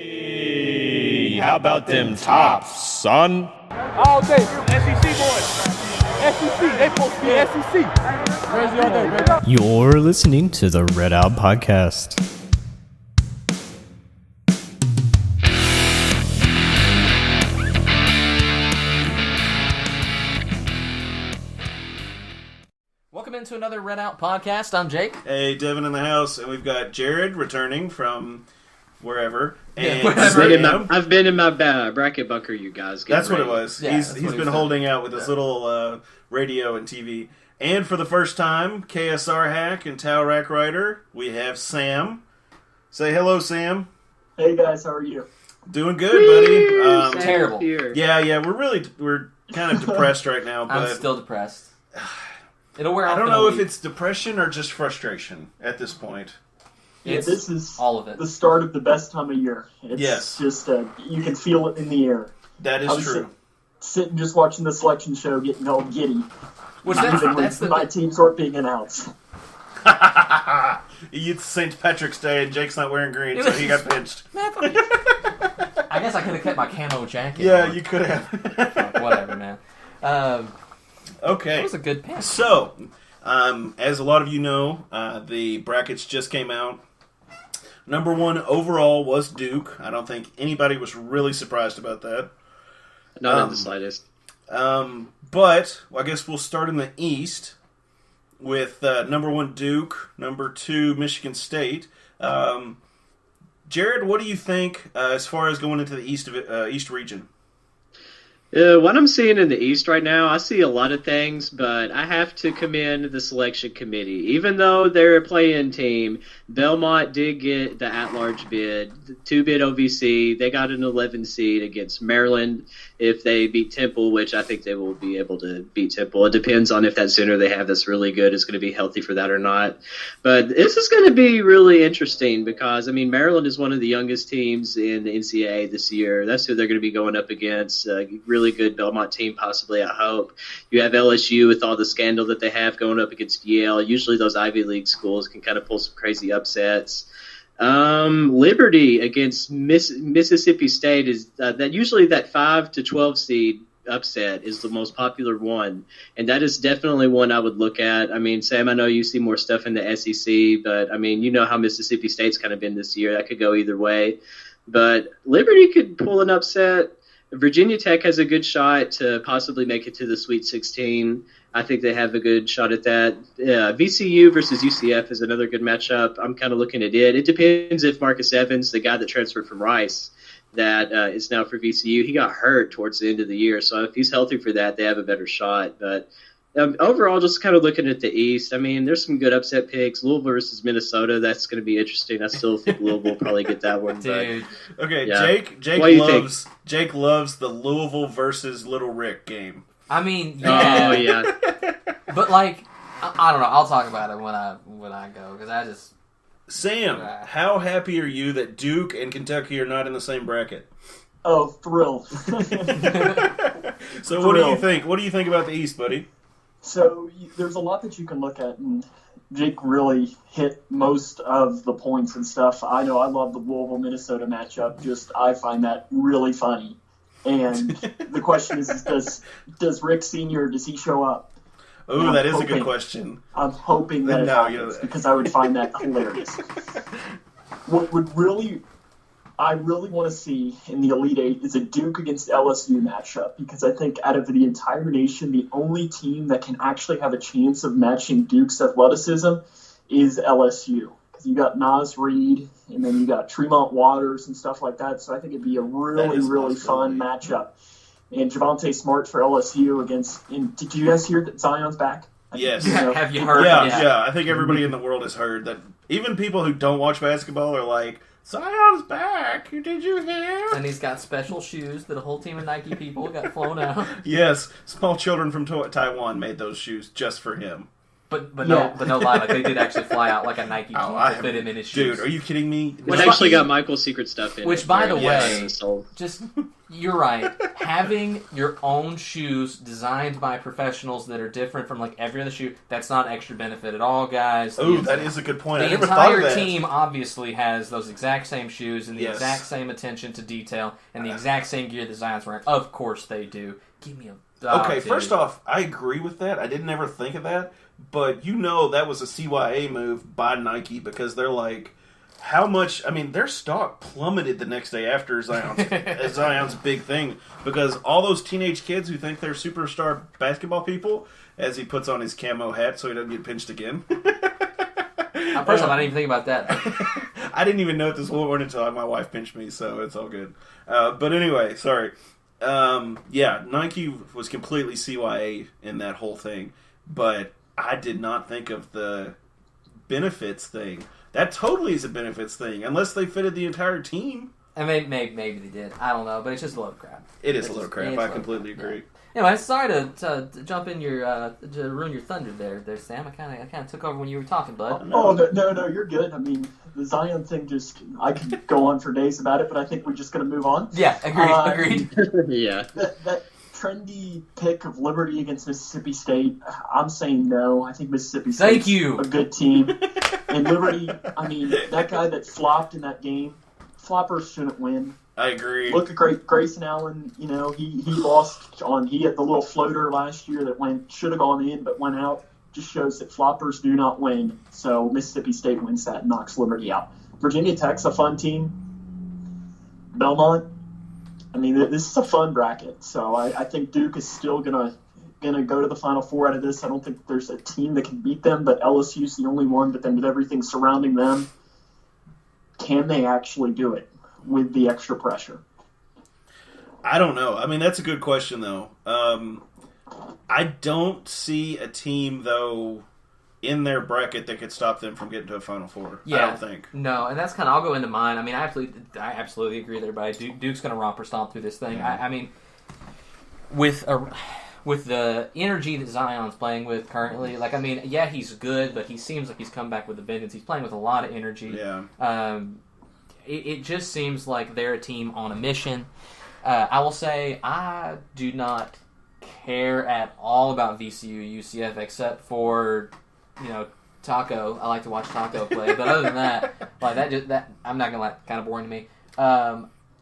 Hey, how about them tops, son? All day, SEC boys. SEC, they supposed to be SEC. Where's the other, baby? You're listening to the Red Out Podcast. Welcome into another Red Out Podcast. I'm Jake. Hey, Devin in the house, and we've got Jared returning from wherever. And I've been in my bracket bunker, you guys. That's what it was. Yeah, he's been holding out with his little radio and TV. And for the first time, KSR Hack and Towel Rack Rider, we have Sam. Say hello, Sam. Hey guys, how are you? Doing good, buddy. Terrible. Yeah, we're kind of depressed right now. But I'm still depressed. It'll wear off. I don't know if it's depression or just frustration at this point. Yeah, this is all of it. The start of the best time of year. It's just you can feel it in the air. That is true. Sitting just watching the selection show, getting all giddy. That's my teams aren't being announced. It's St. Patrick's Day and Jake's not wearing green, so he got pinched. I guess I could have kept my camo jacket. Yeah, on. you could have. Whatever, man. Okay. That was a good pick. So, as a lot of you know, the brackets just came out. Number one overall was Duke. I don't think anybody was really surprised about that. Not in the slightest. But I guess we'll start in the East with number one Duke, number two Michigan State. Jared, what do you think as far as going into the East region? What I'm seeing in the East right now, I see a lot of things, but I have to commend the selection committee. Even though they're a play-in team, Belmont did get the at-large bid, the 2-bid OVC. They got an 11 seed against Maryland if they beat Temple, which I think they will be able to beat Temple. It depends on if that center they have that's really good is going to be healthy for that or not. But this is going to be really interesting because, Maryland is one of the youngest teams in the NCAA this year. That's who they're going to be going up against. Really good Belmont team, possibly, I hope. You have LSU with all the scandal that they have going up against Yale. Usually those Ivy League schools can kind of pull some crazy upsets. Liberty against Mississippi State is that usually that 5 to 12 seed upset is the most popular one, and that is definitely one I would look at. Sam, I know you see more stuff in the SEC, but you know how Mississippi State's kind of been this year. That could go either way, but Liberty could pull an upset. Virginia Tech has a good shot to possibly make it to the Sweet 16. I think they have a good shot at that. VCU versus UCF is another good matchup. I'm kind of looking at it. It depends if Marcus Evans, the guy that transferred from Rice, that is now for VCU, he got hurt towards the end of the year. So if he's healthy for that, they have a better shot. But overall, just kind of looking at the East, there's some good upset picks. Louisville versus Minnesota, that's going to be interesting. I still think Louisville will probably get that one. Dude. Okay, yeah. Jake loves the Louisville versus Little Rick game. Yeah. Oh, yeah. But, I don't know. I'll talk about it when I go, because I just... Sam, how happy are you that Duke and Kentucky are not in the same bracket? Oh, thrilled. So what do you think? What do you think about the East, buddy? So there's a lot that you can look at, and Jake really hit most of the points and stuff. I know I love the Louisville-Minnesota matchup. I find that really funny. And the question is does Rick Sr., does he show up? Oh, that is a good question. I'm hoping that it happens because I would find that hilarious. I really want to see in the Elite Eight is a Duke against LSU matchup, because I think out of the entire nation, the only team that can actually have a chance of matching Duke's athleticism is LSU. Because you got Naz Reid, and then you got Tremont Waters and stuff like that. So I think it'd be a really fun matchup. And Javonte Smart for LSU against. And did you guys hear that Zion's back? Yes. Have you heard? Yeah. I think everybody in the world has heard that. Even people who don't watch basketball are like, Zion's back. Did you hear? And he's got special shoes that a whole team of Nike people got flown out. Yes. Small children from Taiwan made those shoes just for him. But no lie, like they did actually fly out like a Nike tee to fit him in his shoes. Dude, are you kidding me? It actually got Michael's secret stuff in it. Which, by the Yes. way, just you're right. Having your own shoes designed by professionals that are different from like every other shoe, that's not extra benefit at all, guys. Oh, that is a good point. I The never thought of entire that. team obviously has those exact same shoes and the Yes. exact same attention to detail and the exact same gear that Zion's wearing. Of course they do. Give me a Okay, dude. first off, I agree with that. I didn't ever think of that. But you know that was a CYA move by Nike because they're like, how much... I mean, their stock plummeted the next day after Zion's big thing because all those teenage kids who think they're superstar basketball people, as he puts on his camo hat so he doesn't get pinched again. First off, I didn't even think about that. I didn't even know it this morning until my wife pinched me, so it's all good. But anyway, sorry. Yeah, Nike was completely CYA in that whole thing, but I did not think of the benefits thing. That totally is a benefits thing, unless they fitted the entire team. And maybe they did. I don't know, but it's just a load of crap. It is a load of crap. I completely agree. Yeah. Anyway, sorry to jump in your to ruin your thunder there, Sam. I kind of took over when you were talking, bud. Oh, no, you're good. I mean, the Zion thing I could go on for days about it, but I think we're just going to move on. Yeah, agreed. Yeah. That trendy pick of Liberty against Mississippi State, I'm saying no. I think Mississippi State's a good team. And Liberty, I mean, that guy that flopped in that game, floppers shouldn't win. I agree. Look at Grayson Allen. You know, he lost on. He had the little floater last year that should have gone in but went out. Just shows that floppers do not win. So Mississippi State wins that and knocks Liberty out. Virginia Tech's a fun team. Belmont. I mean, this is a fun bracket. So I think Duke is still gonna go to the Final Four out of this. I don't think there's a team that can beat them, but LSU's the only one. But then with everything surrounding them, can they actually do it with the extra pressure? I don't know. I mean, that's a good question, though. I don't see a team, though, in their bracket that could stop them from getting to a Final Four. Yeah, I don't think. No, and that's kind of... I'll go into mine. I mean, I absolutely agree with everybody. Duke's going to romper stomp through this thing. Yeah. I mean, with the energy that Zion's playing with currently, like, I mean, yeah, he's good, but he seems like he's come back with a vengeance. He's playing with a lot of energy. Yeah. It just seems like they're a team on a mission. I will say I do not care at all about VCU, UCF, except for, Taco. I like to watch Taco play, but other than that, like that I'm not gonna lie, kind of boring to me.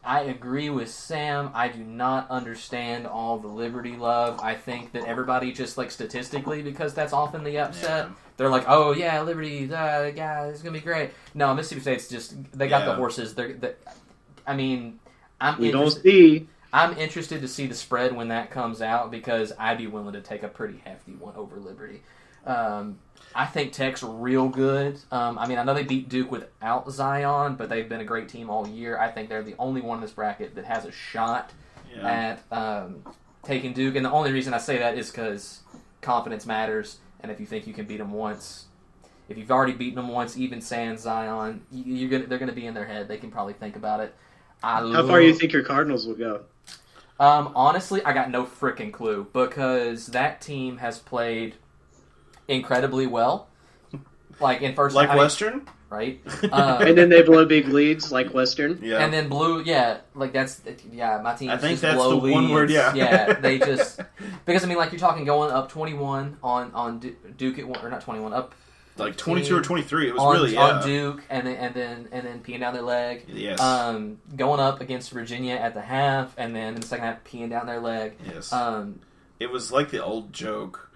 I agree with Sam. I do not understand all the Liberty love. I think that everybody just, like, statistically, because that's often the upset, they're like, oh, yeah, Liberty, yeah, it's going to be great. No, Mississippi State's just, they got the horses. I mean, I'm interested to see the spread when that comes out, because I'd be willing to take a pretty hefty one over Liberty. I think Tech's real good. I mean, I know they beat Duke without Zion, but they've been a great team all year. I think they're the only one in this bracket that has a shot at taking Duke. And the only reason I say that is because confidence matters. And if you think you can beat them once, if you've already beaten them once, even sans Zion, they're going to be in their head. They can probably think about it. How far do you think your Cardinals will go? Honestly, I got no freaking clue, because that team has played incredibly well, like in first, Western, right? And then they blow big leads like Western, and then blue, like that's my team. I think just that's blow the leads. one word, yeah. They just because I mean, like you're talking going up 21 on Duke or not 21 up. Like 22 or 23, it was on Duke, and then peeing down their leg. Yes. Going up against Virginia at the half, and then in the second half peeing down their leg. Yes. It was like the old joke.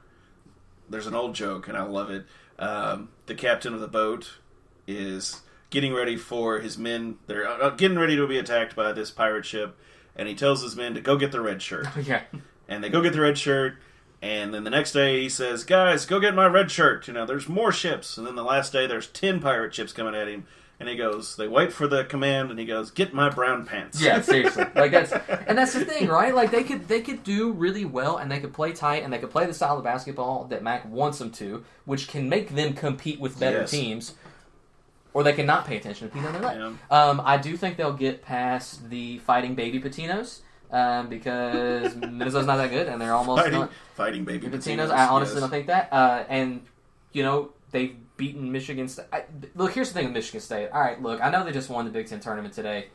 There's an old joke, and I love it. The captain of the boat is getting ready for his men. They're getting ready to be attacked by this pirate ship, and he tells his men to go get the red shirt. Yeah. And they go get the red shirt. And then the next day he says, guys, go get my red shirt. There's more ships. And then the last day there's 10 pirate ships coming at him. And he goes, they wait for the command, and he goes, get my brown pants. Yeah, seriously. Like that's the thing, right? Like they could do really well, and they could play tight, and they could play the style of basketball that Mac wants them to, which can make them compete with better teams. Or they can not pay attention to people on their leg. Yeah. I do think they'll get past the fighting baby Patinos. Because Minnesota's not that good, and they're almost fighting baby Patinos. I honestly don't think that. And they've beaten Michigan State. Look, here's the thing with Michigan State. All right, look, I know they just won the Big Ten tournament today.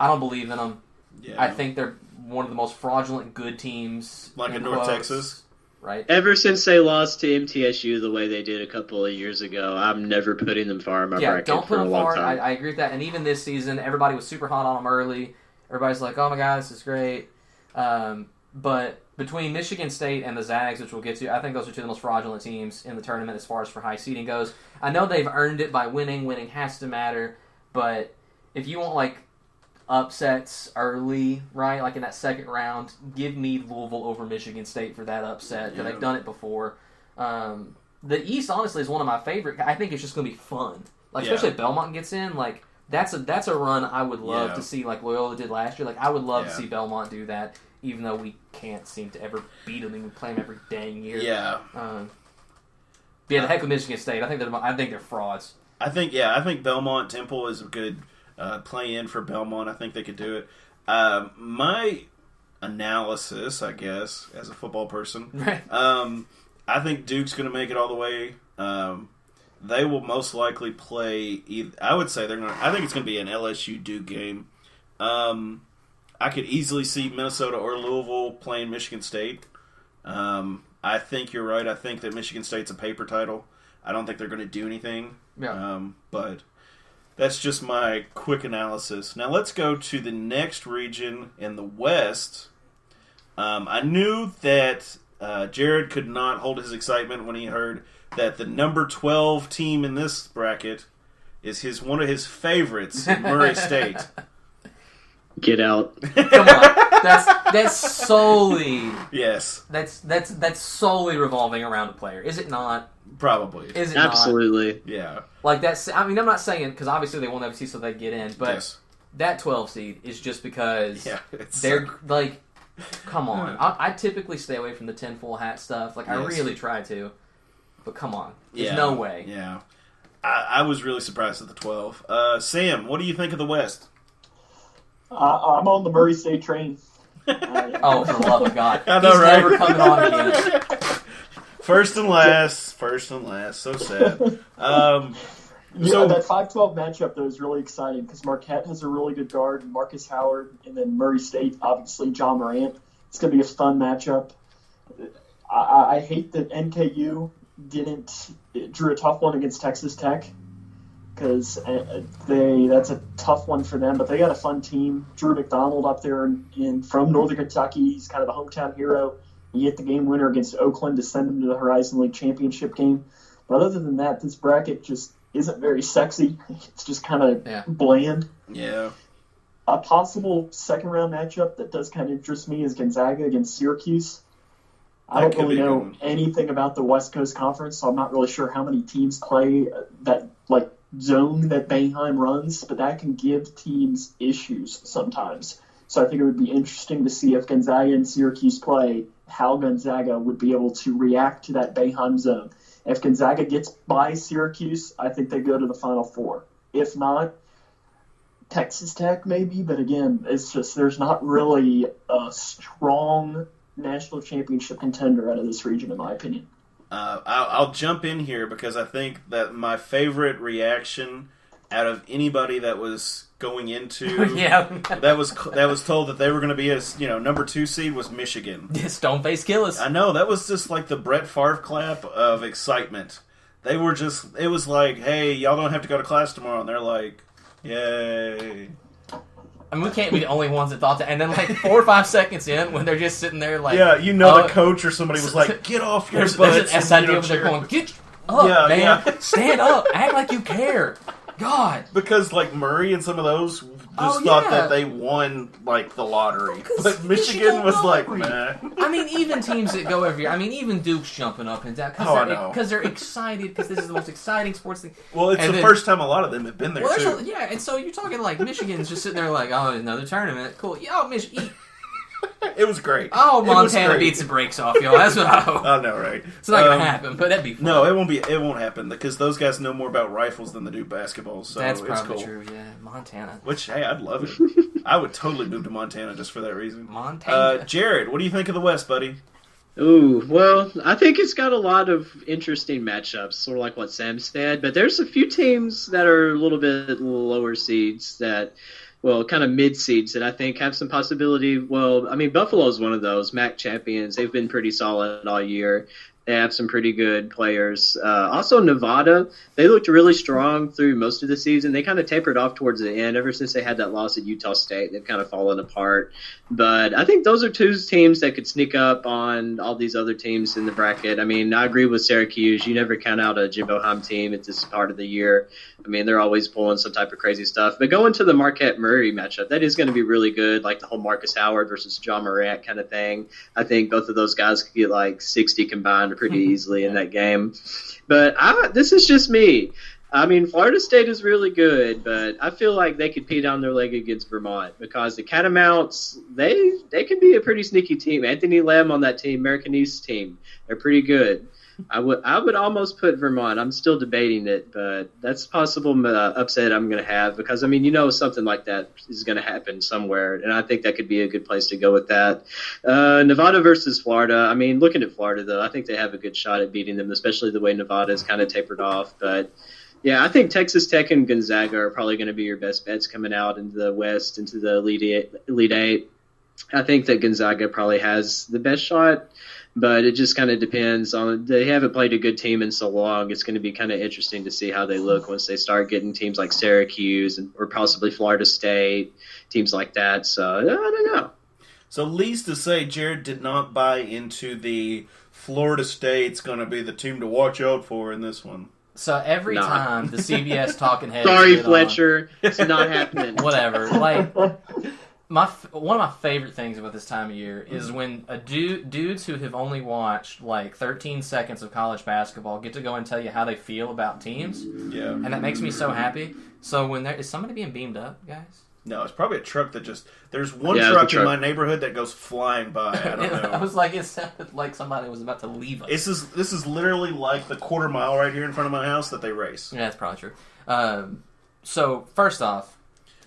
I don't believe in them. Yeah. I think they're one of the most fraudulent good teams. Like in North Texas? Right. Ever since they lost to MTSU the way they did a couple of years ago, I'm never putting them far in my bracket don't put for a them long far. time. I agree with that. And even this season, everybody was super hot on them early. Everybody's like, oh my God, this is great. But between Michigan State and the Zags, which we'll get to, I think those are two of the most fraudulent teams in the tournament as far as for high seeding goes. I know they've earned it by winning. Winning has to matter. But if you want, upsets early, right, like in that second round, give me Louisville over Michigan State for that upset. Yeah. They've done it before. The East, honestly, is one of my favorite. I think it's just going to be fun. Especially if Belmont gets in, that's a run I would love to see, like Loyola did last year. I would love to see Belmont do that, even though we can't seem to ever beat them and we play them every dang year. Yeah. The heck with Michigan State. I think they're frauds. I think Belmont Temple is a good play in for Belmont. I think they could do it. My analysis, I guess, as a football person, right. I think Duke's going to make it all the way. They will most likely play. I would say I think it's going to be an LSU Duke game. I could easily see Minnesota or Louisville playing Michigan State. I think you're right. I think that Michigan State's a paper title. I don't think they're going to do anything. Yeah. But that's just my quick analysis. Now let's go to the next region in the West. I knew that Jared could not hold his excitement when he heard that the number 12 team in this bracket is one of his favorites, Murray State. Get out. Come on. That's solely Yes. That's solely revolving around a player. Is it not? Probably. Is it Absolutely. not? Yeah. I'm not saying because obviously they won't have a seed so they get in, but that 12 seed is just because they're come on. I typically stay away from the tinfoil hat stuff. I really try to, but come on. There's no way. Yeah. I was really surprised at the 12. Sam, what do you think of the West? I'm on the Murray State train. Oh, for the love of God. I know, He's right? never coming on again. First and last. So sad. That 5-12 matchup, though, is really exciting because Marquette has a really good guard, Marcus Howard, and then Murray State, obviously, John Morant. It's going to be a fun matchup. I hate that NKU drew a tough one against Texas Tech because that's a tough one for them, but they got a fun team. Drew McDonald up there from Northern Kentucky. He's kind of the hometown hero. He hit the game winner against Oakland to send them to the Horizon League championship game. But other than that, this bracket just isn't very sexy. It's just kind of bland. Yeah. A possible second-round matchup that does kind of interest me is Gonzaga against Syracuse. I don't really know anything about the West Coast Conference, so I'm not really sure how many teams play that zone that Boeheim runs, but that can give teams issues sometimes. So I think it would be interesting to see if Gonzaga and Syracuse play, how Gonzaga would be able to react to that Boeheim zone. If Gonzaga gets by Syracuse, I think they go to the Final Four. If not, Texas Tech maybe, but again, it's just there's not really a strong national championship contender out of this region, in my opinion. I'll jump in here because I think that my favorite reaction out of anybody that was going into that was told that they were going to be as number 2 seed was Michigan. Stoneface Killers. I know, that was just like the Brett Favre clap of excitement. They were just, it was like, hey, y'all don't have to go to class tomorrow, and they're like, yay. I mean, we can't be the only ones that thought that. And then, 4 or 5 seconds in, when they're just sitting there, the coach or somebody was like, "Get off your butts!" There's an SID over there going, "Get up, man! Yeah. Stand up! Act like you care!" God, because Murray and some of those just thought that they won the lottery, but Michigan was like, "Nah." I mean, even teams that go every year. I mean, even Duke's jumping up and down because they're excited because this is the most exciting sports thing. Well, it's the first time a lot of them have been there too. And so you're talking Michigan's just sitting there oh, another tournament, cool. Yo, Michigan. It was great. Oh, Montana beats the brakes off, y'all. That's what I hope. I know, right? It's not going to happen, but that'd be fun. No, it won't be. It won't happen because those guys know more about rifles than they do basketball. So that's it's probably cool. True. Yeah, Montana. Which, hey, I'd love it. I would totally move to Montana just for that reason. Montana. Jared, what do you think of the West, buddy? Ooh, well, I think it's got a lot of interesting matchups, sort of like what Sam said, but there's a few teams that are a little bit lower seeds that, well, kind of mid seeds that I think have some possibility. Well, I mean, Buffalo's one of those. MAC champions. They've been pretty solid all year. They have some pretty good players. Also, Nevada, they looked really strong through most of the season. They kind of tapered off towards the end. Ever since they had that loss at Utah State, they've kind of fallen apart. But I think those are two teams that could sneak up on all these other teams in the bracket. I mean, I agree with Syracuse. You never count out a Jim Boeheim team at this part of the year. I mean, they're always pulling some type of crazy stuff. But going to the Marquette-Murray matchup, that is going to be really good, like the whole Marcus Howard versus John Morant kind of thing. I think both of those guys could get like 60 combined pretty easily in that game. But this is just me. I mean, Florida State is really good, but I feel like they could pee down their leg against Vermont because the Catamounts, they can be a pretty sneaky team. Anthony Lamb on that team, American East team, they're pretty good. I would almost put Vermont. I'm still debating it, but that's a possible upset I'm going to have because, I mean, something like that is going to happen somewhere, and I think that could be a good place to go with that. Nevada versus Florida. I mean, looking at Florida, though, I think they have a good shot at beating them, especially the way Nevada's kind of tapered off. But, yeah, I think Texas Tech and Gonzaga are probably going to be your best bets coming out into the West, into the Elite Eight. I think that Gonzaga probably has the best shot. But it just kind of depends on – they haven't played a good team in so long. It's going to be kind of interesting to see how they look once they start getting teams like Syracuse or possibly Florida State, teams like that. So, I don't know. So, least to say, Jared did not buy into the Florida State's going to be the team to watch out for in this one. So, every time the CBS talking heads Sorry, Fletcher. It's not happening. Whatever. Like – one of my favorite things about this time of year is when dudes who have only watched like 13 seconds of college basketball get to go and tell you how they feel about teams. Yeah. And that makes me so happy. So when is somebody being beamed up, guys? No, it's probably a truck that just... There's one truck in my neighborhood that goes flying by. I don't know. I was like, it sounded like somebody was about to leave us. This is literally like the quarter mile right here in front of my house that they race. Yeah, that's probably true. So, first off,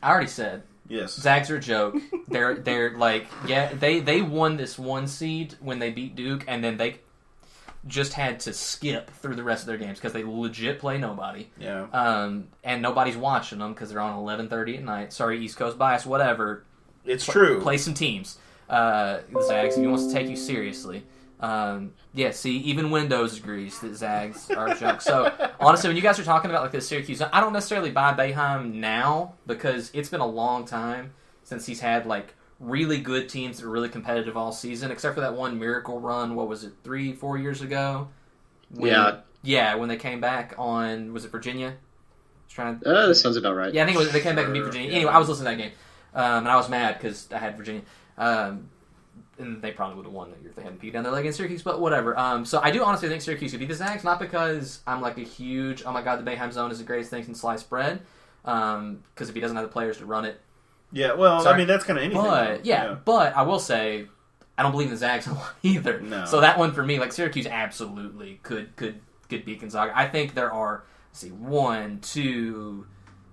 I already said... Yes. Zags are a joke. They're like, yeah, they won this one seed when they beat Duke, and then they just had to skip through the rest of their games because they legit play nobody. Yeah. And nobody's watching them because they're on 11:30 at night. Sorry, East Coast bias, whatever. It's true. Play some teams. Zags, if he wants to take you seriously. Yeah, see, even Windows agrees that Zags are a joke. So, honestly, when you guys are talking about like this Syracuse, I don't necessarily buy Boeheim now because it's been a long time since he's had like really good teams that were really competitive all season, except for that one miracle run. What was it, 3-4 years ago? When they came back on, was it Virginia? That sounds about right. Yeah, I think they came back and beat Virginia. Anyway, I was listening to that game, and I was mad because I had Virginia. And they probably would have won that year if they hadn't peed down their leg in Syracuse, but whatever. So I do honestly think Syracuse could beat the Zags, not because I'm like a huge, oh my god, the Boeheim zone is the greatest thing since sliced bread, because if he doesn't have the players to run it. Yeah, well, Sorry. I mean, that's kind of anything. But, but I will say, I don't believe in the Zags a lot either. No. So that one for me, like Syracuse absolutely could beat Gonzaga. I think there are, 1, 2,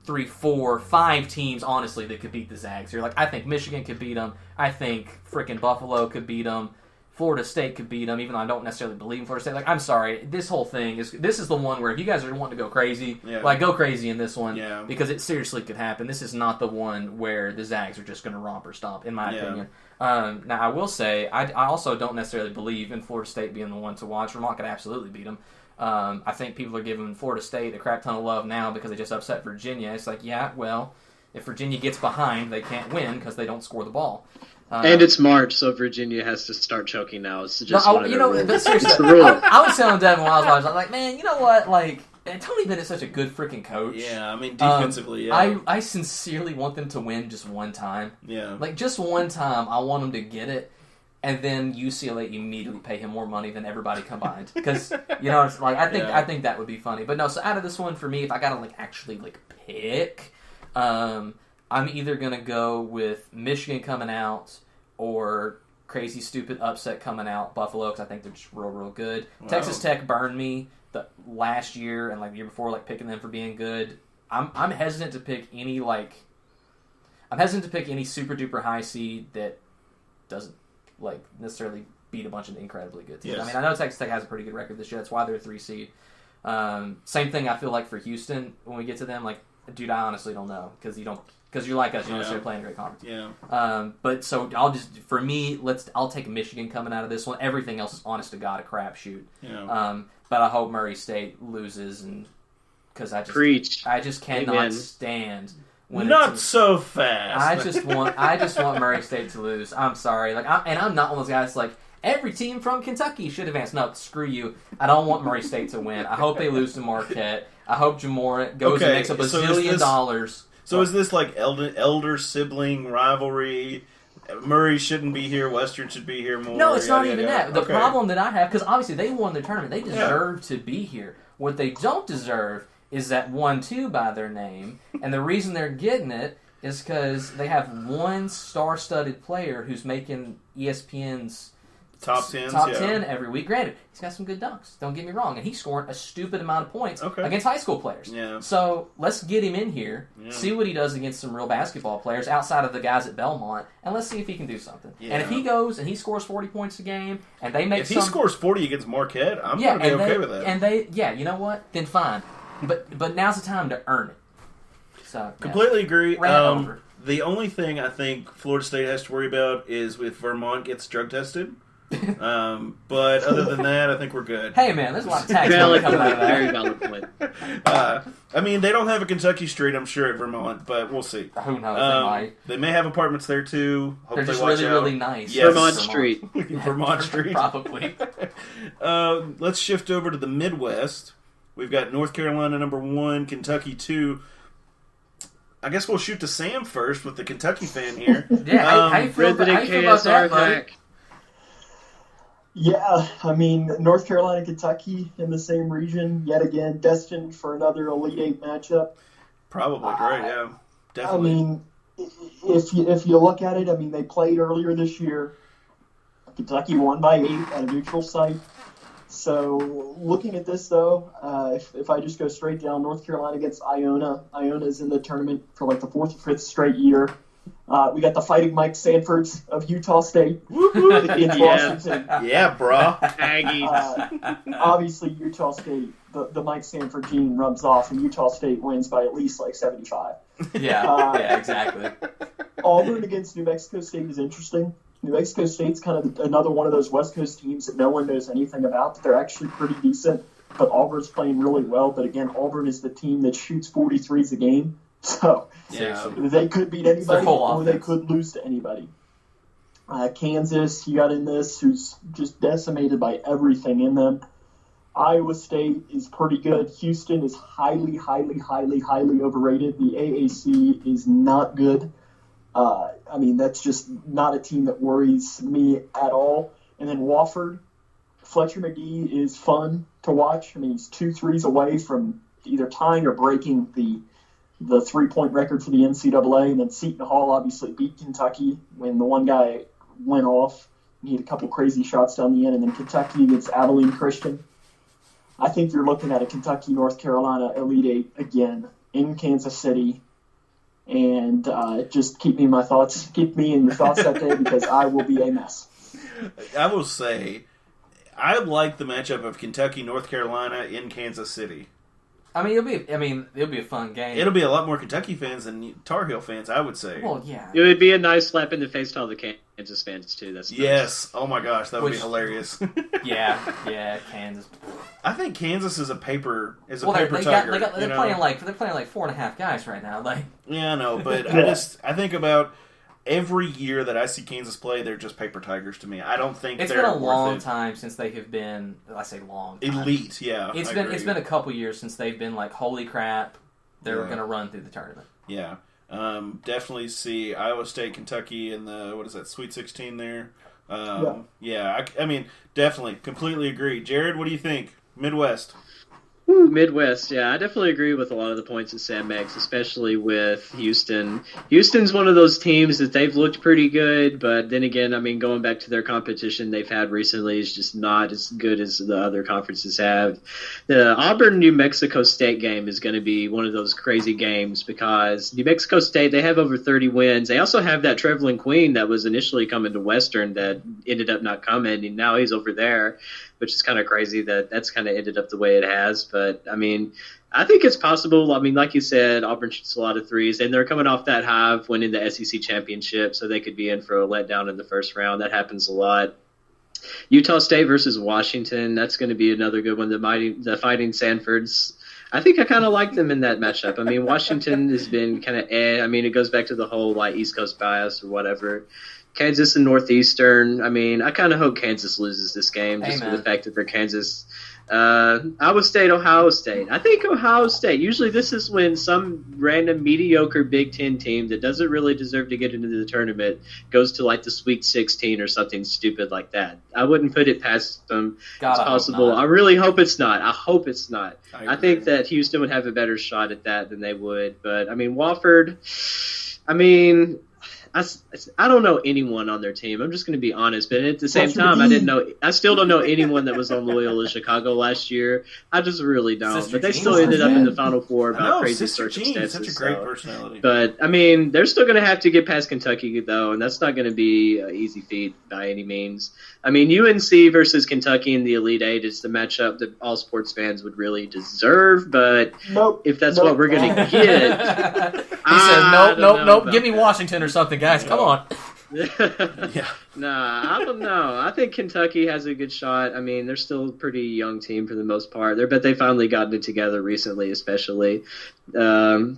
3, 4, 5 teams, honestly, that could beat the Zags. You're like, I think Michigan could beat them. I think freaking Buffalo could beat them. Florida State could beat them, even though I don't necessarily believe in Florida State. Like, I'm sorry, this whole thing is the one where if you guys are wanting to go crazy, like go crazy in this one, because it seriously could happen. This is not the one where the Zags are just going to romp or stomp, in my opinion. Now, I will say, I also don't necessarily believe in Florida State being the one to watch. Vermont could absolutely beat them. I think people are giving Florida State a crap ton of love now because they just upset Virginia. It's like, yeah, well, if Virginia gets behind, they can't win because they don't score the ball. And it's March, so Virginia has to start choking now. It's just but seriously, it's the rule. I was telling Devin while I was watching, I was like, man, you know what? Like, Tony Bennett's such a good freaking coach. Yeah, I mean, defensively, I sincerely want them to win just one time. Yeah. Like, just one time, I want them to get it. And then UCLA immediately pay him more money than everybody combined, because it's like I think that would be funny. But no, so out of this one for me, if I gotta actually pick, I'm either gonna go with Michigan coming out or crazy stupid upset coming out Buffalo, because I think they're just real good. Wow. Texas Tech burned me the last year and the year before, picking them for being good. I'm hesitant to pick any super duper high seed that doesn't necessarily beat a bunch of incredibly good teams. Yes. I mean, I know Texas Tech has a pretty good record this year. That's why they're a 3 seed. Same thing I feel like for Houston when we get to them. Like, dude, I honestly don't know because you're like us. You don't necessarily play in a great conference. Yeah. But so I'll take Michigan coming out of this one. Everything else is honest to God a crapshoot. Yeah. But I hope Murray State loses because I just cannot Amen. stand when Not it's, so fast. I just want Murray State to lose. I'm sorry. I'm not one of those guys like every team from Kentucky should advance. No, screw you. I don't want Murray State to win. I hope they lose to Marquette. I hope Jamora goes and makes up $1 zillion. So is this like elder sibling rivalry? Murray shouldn't be here. Western should be here more. No, it's not even yada. that. The problem that I have, because obviously they won their tournament. They deserve to be here. What they don't deserve is that 1-2 by their name. And the reason they're getting it is because they have one star-studded player who's making ESPN's top 10 every week. Granted, he's got some good dunks. Don't get me wrong. And he's scoring a stupid amount of points against high school players. Yeah. So let's get him in here, see what he does against some real basketball players outside of the guys at Belmont, and let's see if he can do something. Yeah. And if he goes and he scores 40 points a game, and they make he scores 40 against Marquette, I'm going to be okay with that. And you know what? Then fine. But now's the time to earn it. So completely agree. Over. The only thing I think Florida State has to worry about is if Vermont gets drug tested. But other than that, I think we're good. Hey man, there's a lot of tax money coming out of that. Very valid point. I mean, they don't have a Kentucky Street, I'm sure, at Vermont, but we'll see. Who knows? They may have apartments there too. Hope They're just watch really, out. really nice. Yes. Vermont Street. Vermont Street. Probably. Let's shift over to the Midwest. We've got North Carolina number 1, Kentucky 2. I guess we'll shoot to Sam first with the Kentucky fan here. Yeah, how you feel about KSR that, buddy? Hack. Yeah, I mean, North Carolina, Kentucky in the same region, yet again, destined for another Elite Eight matchup. Probably great, yeah. Definitely. I mean, if you look at it, I mean, they played earlier this year. Kentucky won by 8 at a neutral site. So looking at this, though, if I just go straight down, North Carolina against Iona. Iona's in the tournament for like the 4th or 5th straight year. We got the Fighting Mike Sanfords of Utah State against Washington. Yeah, brah. Aggies. Obviously, Utah State, the Mike Sanford gene rubs off, and Utah State wins by at least like 75. Yeah, exactly. Auburn against New Mexico State is interesting. New Mexico State's kind of another one of those West Coast teams that no one knows anything about, but they're actually pretty decent. But Auburn's playing really well. But again, Auburn is the team that shoots 43s a game. So they could beat anybody or they could lose to anybody. Kansas, you got in this, who's just decimated by everything in them. Iowa State is pretty good. Houston is highly, highly, highly, highly overrated. The AAC is not good. I mean, that's just not a team that worries me at all. And then Wofford, Fletcher McGee is fun to watch. I mean, he's 2 threes away from either tying or breaking the 3-point record for the NCAA. And then Seton Hall obviously beat Kentucky when the one guy went off. He had a couple crazy shots down the end. And then Kentucky against Abilene Christian. I think you're looking at a Kentucky-North Carolina Elite Eight again in Kansas City. And just keep me in your thoughts that day because I will be a mess. I will say, I like the matchup of Kentucky, North Carolina in Kansas City. I mean, it'll be a fun game. It'll be a lot more Kentucky fans than Tar Heel fans, I would say. Well, yeah. It would be a nice slap in the face to all the Kansas fans, too. That's nice. Yes. Oh, my gosh. That would be hilarious. Yeah, Kansas. I think Kansas is a paper tiger. They're playing like 4.5 guys right now. Like, yeah, I know, but I think about every year that I see Kansas play, they're just paper tigers to me. I don't think it's they're been a long time since they have been. I say long time. Elite. Yeah, it's been a couple years since they've been like, holy crap, they're going to run through the tournament. Yeah, definitely see Iowa State, Kentucky in the Sweet 16 there. I mean, definitely, completely agree. Jared, what do you think? Midwest. Ooh, Midwest, yeah, I definitely agree with a lot of the points that Sam makes, especially with Houston. Houston's one of those teams that they've looked pretty good, but then again, I mean, going back to their competition they've had recently is just not as good as the other conferences have. The Auburn-New Mexico State game is going to be one of those crazy games because New Mexico State, they have over 30 wins. They also have that Trevelyan Queen that was initially coming to Western that ended up not coming, and now he's over there, which is kind of crazy that that's kind of ended up the way it has. But, I mean, I think it's possible. I mean, like you said, Auburn shoots a lot of threes, and they're coming off that high of winning the SEC championship, so they could be in for a letdown in the first round. That happens a lot. Utah State versus Washington, that's going to be another good one. The Fighting Sanfords, I think I kind of like them in that matchup. I mean, Washington has been kind of I mean, it goes back to the whole, like, East Coast bias or whatever. Kansas and Northeastern, I mean, I kind of hope Kansas loses this game just for the fact that they're Kansas. Iowa State, Ohio State. I think Ohio State, usually this is when some random mediocre Big Ten team that doesn't really deserve to get into the tournament goes to like the Sweet 16 or something stupid like that. I wouldn't put it past them. It's possible. I really hope it's not. I hope it's not. I think that Houston would have a better shot at that than they would. But, I mean, Wofford, I mean, I don't know anyone on their team. I'm just going to be honest. But at the same time, I still don't know anyone that was on Loyola Chicago last year. I just really don't. But they still ended up in the Final Four about crazy circumstances. Such a great personality. But, I mean, they're still going to have to get past Kentucky, though, and that's not going to be an easy feat by any means. I mean, UNC versus Kentucky in the Elite Eight is the matchup that all sports fans would really deserve. But if that's what we're going to get, he says, nope. Give me Washington or something, guys. Come on. Nah, I don't know. I think Kentucky has a good shot. I mean, they're still a pretty young team for the most part. But they finally gotten it together recently, especially. So,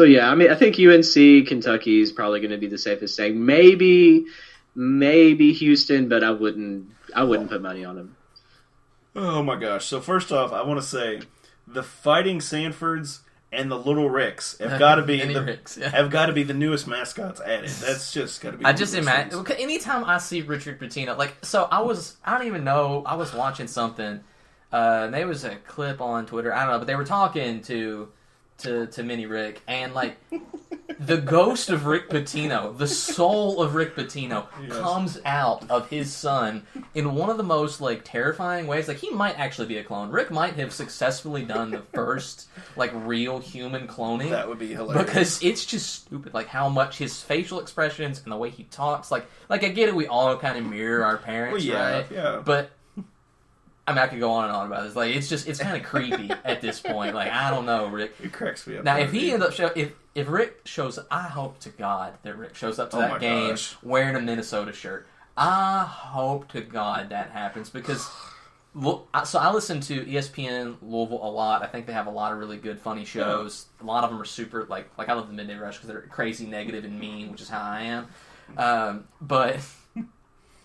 yeah, I mean, I think UNC, Kentucky is probably going to be the safest thing. Maybe Houston, but I wouldn't put money on them. Oh, my gosh. So, first off, I want to say the Fighting Sanfords and the Little Ricks have got to be the newest mascots added. That's just got to be. I just imagine anytime I see Richard Pitino, like, so I don't even know, I was watching something. Maybe it was a clip on Twitter. I don't know, but they were talking to Mini Rick, and like the ghost of Rick Pitino, the soul of Rick Pitino, comes out of his son in one of the most like terrifying ways. Like, he might actually be a clone. Rick might have successfully done the first like real human cloning. That would be hilarious because it's just stupid. Like how much his facial expressions and the way he talks. Like I get it. We all kind of mirror our parents, right? Yeah. But I mean, I could go on and on about this. Like, it's kind of creepy at this point. Like, I don't know, Rick. It cracks me up. Now, if he ends up if Rick shows up, I hope to God that Rick shows up to that game wearing a Minnesota shirt. I hope to God that happens because, so I listen to ESPN Louisville a lot. I think they have a lot of really good, funny shows. A lot of them are super, like I love the Midday Rush because they're crazy, negative, and mean, which is how I am. But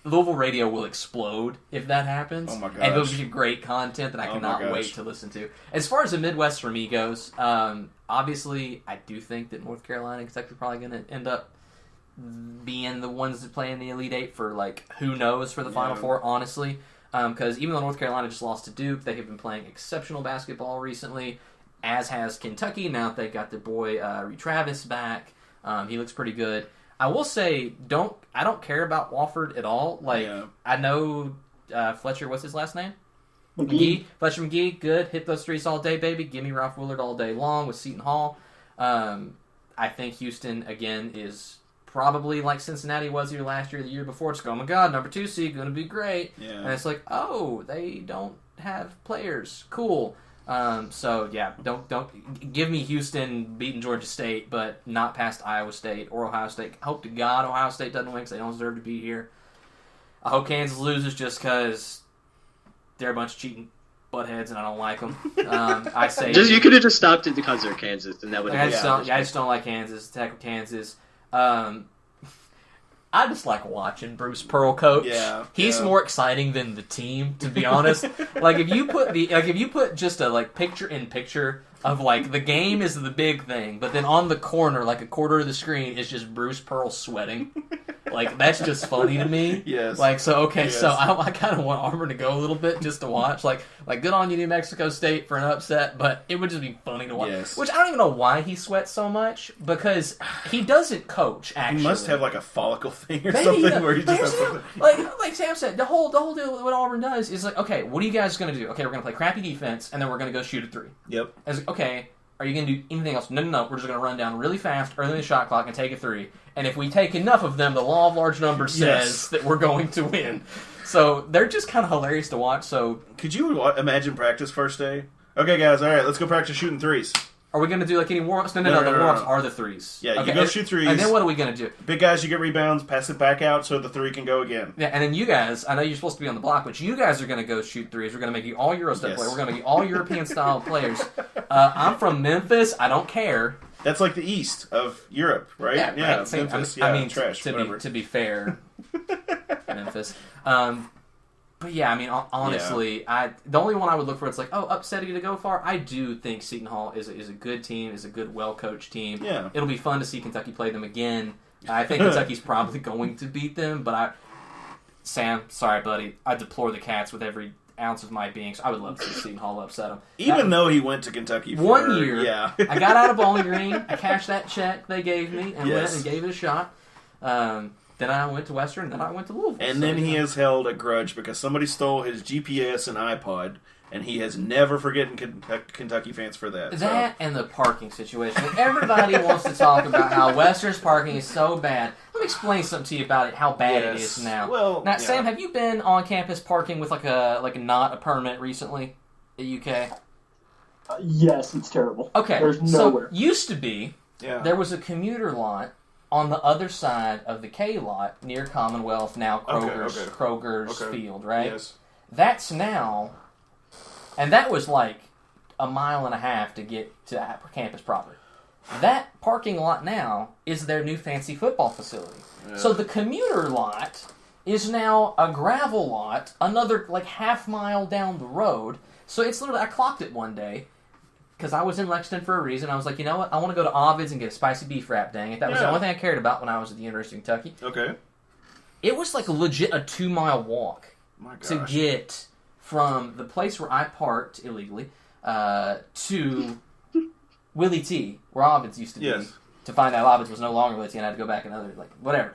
Louisville radio will explode if that happens. Oh my gosh. And it'll be great content that I cannot wait to listen to. As far as the Midwest for me goes, obviously I do think that North Carolina and Kentucky are probably going to end up being the ones that play in the Elite Eight for, like, who knows for the Final Four, honestly. Because even though North Carolina just lost to Duke, they have been playing exceptional basketball recently, as has Kentucky. Now they got their boy Reed Travis back. He looks pretty good. I will say, I don't care about Wofford at all. Like, I know Fletcher, what's his last name? McGee. Fletcher McGee, good. Hit those threes all day, baby. Give me Ralph Willard all day long with Seton Hall. I think Houston, again, is probably like Cincinnati was here last year, the year before. It's like, oh my God, number 2 seed, going to be great. Yeah. And it's like, oh, they don't have players. Cool. So yeah, don't give me Houston beating Georgia State, but not past Iowa State or Ohio State. I hope to God Ohio State doesn't win because they don't deserve to be here. I hope Kansas loses just because they're a bunch of cheating buttheads and I don't like them. I say you could have just stopped it because they're Kansas, and that would. I just don't like Kansas. Attack with Kansas. I just like watching Bruce Pearl coach. Yeah, he's more exciting than the team, to be honest. Like if you put just a like picture in picture of like the game is the big thing, but then on the corner, like a quarter of the screen, is just Bruce Pearl sweating. Like, that's just funny to me. Yes. Like, so, okay, Yes. so I kind of want Auburn to go a little bit just to watch. Like, good on you, New Mexico State, for an upset, but it would just be funny to watch. Yes. Which I don't even know why he sweats so much, because he doesn't coach, actually. He must have like a follicle thing or Maybe something where he but just here's has the something. deal. Like Sam said, the whole deal with what Auburn does is like, okay, what are you guys going to do? Okay, we're going to play crappy defense, and then we're going to go shoot a three. Yep. As like, okay, are you going to do anything else? No, we're just going to run down really fast early in the shot clock and take a three. And if we take enough of them, the law of large numbers says that we're going to win. So they're just kind of hilarious to watch. So Could you imagine practice first day? Okay, guys, all right, let's go practice shooting threes. are we going to do like any warm-ups? No, the warm-ups are the threes. Yeah, okay, you go shoot threes. And then what are we going to do? Big guys, you get rebounds, pass it back out so the three can go again. Yeah, and then you guys, I know you're supposed to be on the block, but you guys are going to go shoot threes. We're going to make you all Eurostep Yes. players. We're going to be all European-style players. I'm from Memphis. I don't care. That's like the east of Europe, right? Yeah, right. Same- Memphis, I mean, trash, whatever. to be fair, Memphis. But yeah, I mean, honestly, the only one I would look for, it's like, oh, upsetting to go far. I do think Seton Hall is a good team, is a good, well-coached team. Yeah. It'll be fun to see Kentucky play them again. I think Kentucky's probably going to beat them, but Sam, sorry, buddy, I deplore the Cats with every ounce of my being, so I would love to see Seton Hall upset them. Even though he went to Kentucky for 1 year, yeah. I got out of Bowling Green, I cashed that check they gave me, and Yes. went and gave it a shot. Then I went to Western, then I went to Louisville. And So, then he yeah. has held a grudge because somebody stole his GPS and iPod, and he has never forgotten Kentucky fans for that. That and the parking situation. Everybody wants to talk about how Western's parking is so bad. Let me explain something to you about it, how bad it Yes. is now. Well, now, yeah. Sam, have you been on campus parking with like a not a permit recently at UK? Yes, it's terrible. Okay, There's so nowhere. used to be Yeah. there was a commuter lot on the other side of the K lot near Commonwealth, now Kroger's Okay. field, right? Yes. That's now, and that was like a mile and a half to get to campus proper. That parking lot now is their new fancy football facility. Yeah. So the commuter lot is now a gravel lot, another like half mile down the road. So it's literally, I clocked it one day, because I was in Lexington for a reason. I was like, you know what? I want to go to Ovid's and get a spicy beef wrap, dang it. That was the Yeah. only thing I cared about when I was at the University of Kentucky. Okay. It was like legit a 2-mile walk My gosh. to get from the place where I parked illegally to Willie T, where Ovid's used to be, Yes. to find out Ovid's was no longer Willie T, and I had to go back another, like, whatever.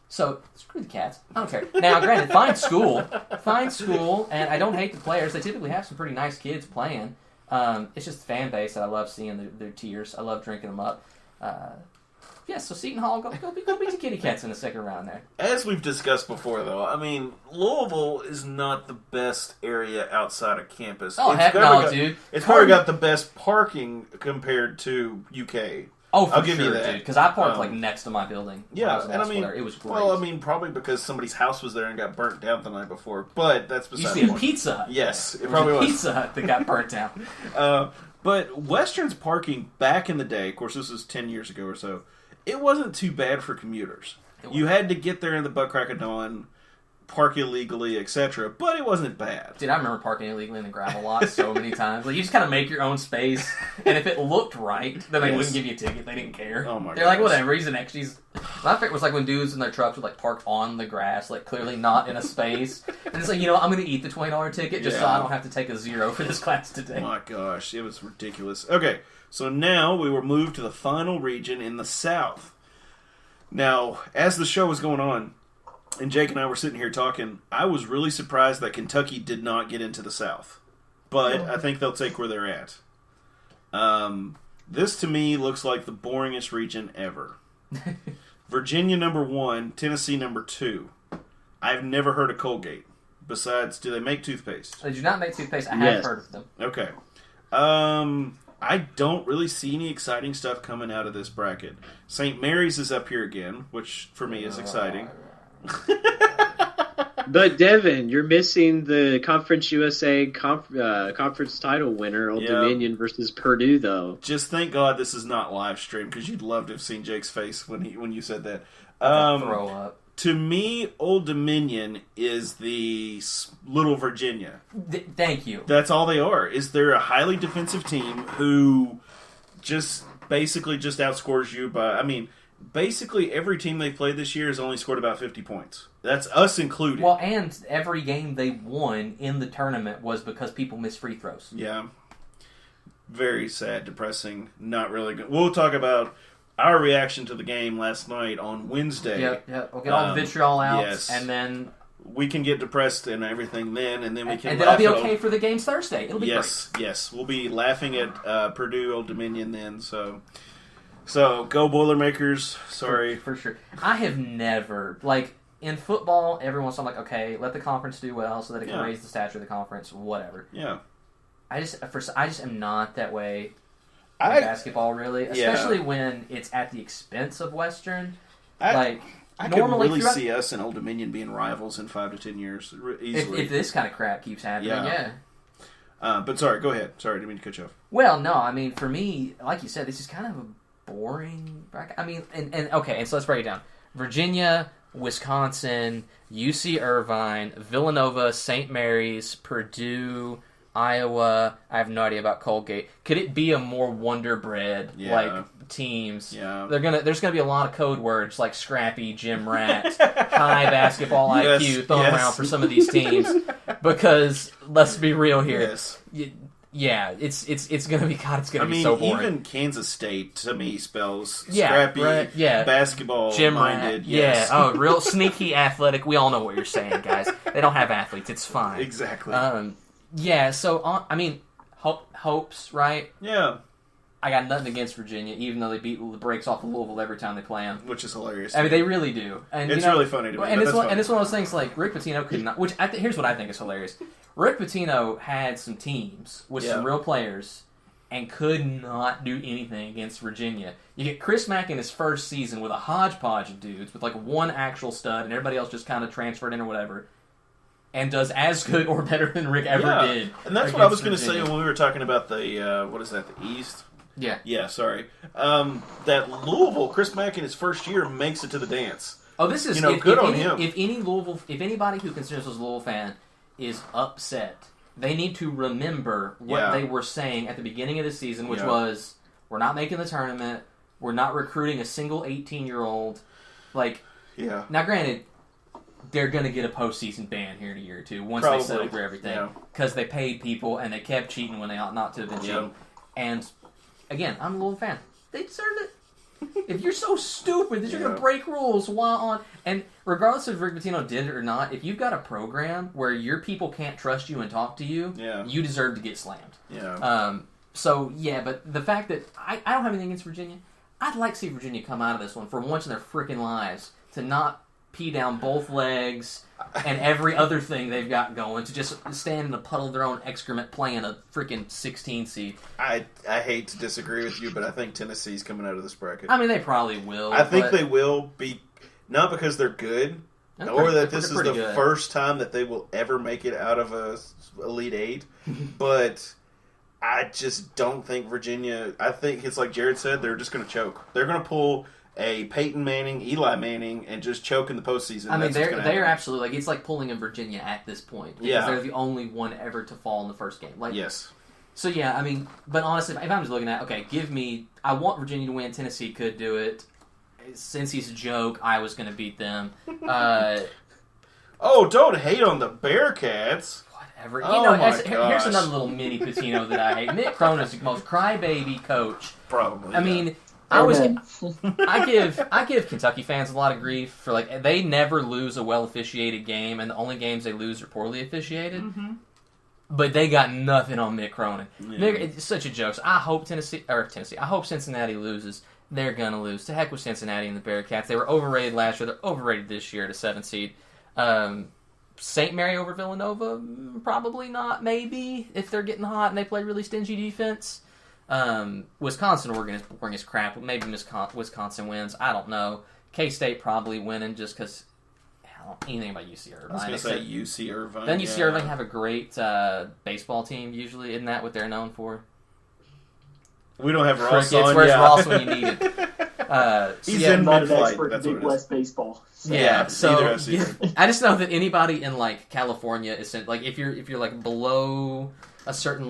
So, screw the Cats. I don't care. Now, granted, fine school, and I don't hate the players. They typically have some pretty nice kids playing. It's just the fan base that I love seeing their tears. I love drinking them up. Yeah, so Seton Hall, go beat the Kitty Cats in the second round there. As we've discussed before, though, I mean, Louisville is not the best area outside of campus. Oh, It's heck probably no, got- dude. It's probably got the best parking compared to UK. Oh, for I'll give you sure, that. dude. Because I parked like next to my building. when I Yeah, was in and I high mean, school there. It was great. well, I mean, probably because somebody's house was there and got burnt down the night before. But that's you beside see the a point. Pizza Hut. Yes, it There probably a was. Pizza Hut that got burnt down. But Western's parking back in the day, of course, this was 10 years ago or so. It wasn't too bad for commuters. You had to get there in the butt crack of dawn, park illegally, etc. But it wasn't bad. Dude, I remember parking illegally in the gravel lot so many times. Like, you just kind of make your own space, and if it looked right, then they Yes. wouldn't give you a ticket. They didn't care. Oh my They're like, gosh. whatever, he's an extra. My favorite was like when dudes in their trucks would like park on the grass, like clearly not in a space. And it's like, you know, I'm going to eat the $20 ticket just so Yeah. I don't have to take a zero for this class today. Oh my gosh, it was ridiculous. Okay, so now we were moved to the final region in the South. Now, as the show was going on, and Jake and I were sitting here talking, I was really surprised that Kentucky did not get into the South. But I think they'll take where they're at. This, to me, looks like the boringest region ever. Virginia, number 1. Tennessee, number 2. I've never heard of Colgate. Besides, do they make toothpaste? They do not make toothpaste. I have Yes. heard of them. Okay. I don't really see any exciting stuff coming out of this bracket. St. Mary's is up here again, which for me is exciting. But Devin, you're missing the Conference USA conference title winner, Old Yeah. Dominion versus Purdue, though. Just thank God this is not live stream, because you'd love to have seen Jake's face when you said that. Throw up. To me, Old Dominion is the little Virginia. Thank you. That's all they are. Is they're a highly defensive team who just basically just outscores you by. I mean, basically every team they've played this year has only scored about 50 points. That's us included. Well, and every game they won in the tournament was because people missed free throws. Yeah. Very sad, depressing, not really good. We'll talk about our reaction to the game last night on Wednesday. Yeah. We'll get all the vitriol out, yes. and then we can get depressed and everything then, and then we can. And then I'll be okay for the games Thursday. It'll be great. Yes. We'll be laughing at Purdue Old Dominion then. So go Boilermakers. Sorry for sure. I have never in football. Every once in a while, I'm like, okay, let the conference do well so that it can raise the stature of the conference. Whatever. Yeah. I just am not that way in basketball, really, especially when it's at the expense of Western. I normally could really see us and Old Dominion being rivals in 5 to 10 years easily. If this kind of crap keeps happening, yeah. But sorry, go ahead. Sorry, didn't mean to cut you off. Well, no, I mean, for me, like you said, this is kind of a boring bracket. I mean, and so let's break it down. Virginia, Wisconsin, UC Irvine, Villanova, St. Mary's, Purdue, Iowa. I have no idea about Colgate. Could it be a more Wonder Bread teams? Yeah. There's gonna be a lot of code words like Scrappy, Gym Rat, high basketball IQ thrown around for some of these teams. Because let's be real here. Yes. It's gonna be it's gonna be so boring. Even Kansas State to me spells scrappy, basketball Gym minded. Rat. Yes. Yeah. Oh, real sneaky athletic. We all know what you're saying, guys. They don't have athletes. It's fine. Exactly. Yeah, so, hopes, right? Yeah. I got nothing against Virginia, even though they beat the brakes off of Louisville every time they play them. Which is hilarious. I mean, they really do. And it's really funny to me. And it's one of those things like Rick Pitino could not... here's what I think is hilarious. Rick Pitino had some teams with some real players and could not do anything against Virginia. You get Chris Mack in his first season with a hodgepodge of dudes with one actual stud and everybody else just kind of transferred in or whatever. And does as good or better than Rick ever did. And that's what I was going to say when we were talking about the, the East? Yeah. Yeah, sorry. That Louisville, Chris Mack in his first year makes it to the dance. Oh, this is good on him. If anybody who considers us a Louisville fan is upset, they need to remember what they were saying at the beginning of the season, which was, we're not making the tournament, we're not recruiting a single 18-year-old. Now granted, they're going to get a postseason ban here in a year or two once they settle through everything. Because they paid people and they kept cheating when they ought not to have been cheating. And, again, I'm a Louisville fan. They deserved it. If you're so stupid that you're going to break rules and regardless if Rick Pitino did it or not, if you've got a program where your people can't trust you and talk to you, you deserve to get slammed. Yeah. But the fact that I don't have anything against Virginia, I'd like to see Virginia come out of this one for once in their freaking lives to not pee down both legs and every other thing they've got going, to just stand in a puddle of their own excrement playing a freaking 16 seed. I hate to disagree with you, but I think Tennessee's coming out of this bracket. I mean, they probably will. I think they will be, not because they're good, or that this is the first time that they will ever make it out of a Elite Eight, but I just don't think Virginia, I think it's like Jared said, they're just going to choke. They're going to pull a Peyton Manning, Eli Manning, and just choke in the postseason. I mean, they're absolutely it's like pulling in Virginia at this point because they're the only one ever to fall in the first game. Yes. So I mean, but honestly, if I'm just looking at I want Virginia to win. Tennessee could do it. Since he's a joke, I was going to beat them. Don't hate on the Bearcats. Whatever. Here's another little mini Pitino that I hate. Mick Cronin's the most crybaby coach. Probably. I mean. I give Kentucky fans a lot of grief for they never lose a well officiated game, and the only games they lose are poorly officiated. Mm-hmm. But they got nothing on Mick Cronin. Yeah. It's such a joke. So I hope I hope Cincinnati loses. They're gonna lose. To heck with Cincinnati and the Bearcats. They were overrated last year. They're overrated this year at a 7 seed. St. Mary over Villanova, probably not. Maybe if they're getting hot and they play really stingy defense. Wisconsin, Oregon is crap. Maybe Wisconsin wins. I don't know. K-State probably winning just because I don't know anything about UC Irvine. I was going to say UC Irvine. Doesn't UC Irvine have a great baseball team usually? Isn't that what they're known for? We don't have Ross on. Where's Ross when you need it? He's in mid-flight. That's Big West baseball. Yeah, so I just know that anybody in California is if you're below a certain